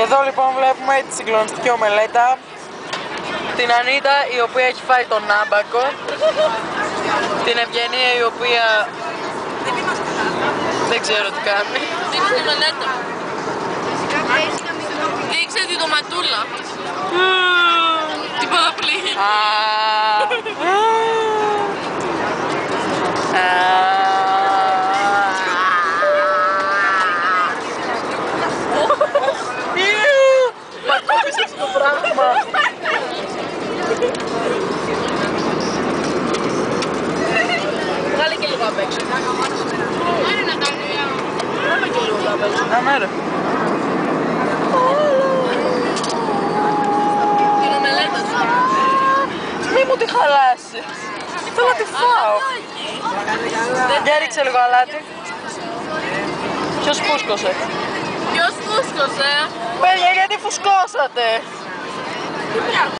Εδώ λοιπόν βλέπουμε τη συγκλονιστική ομελέτα. Την Ανίτα η οποία έχει φάει τον άμπακο. Την Ευγενία η οποία δεν ξέρω τι κάνει. Δείξε τη μελέτα. Δείξε τη ντοματούλα. Την παραπλή. Το πράγμα. Βγάλε και λίγο απ' έξω. Άρα να κάνει. Βγάλε και λίγο απ' έξω. Αμέρα. Την ομελέτα σου. Μη μου τη χαλάσεις. Θέλω να τη φάω. Για ρίξε λίγο αλάτι. Ποιος φούσκωσε? Ποιος φούσκωσε? Παιδιά, γιατί φουσκώσατε?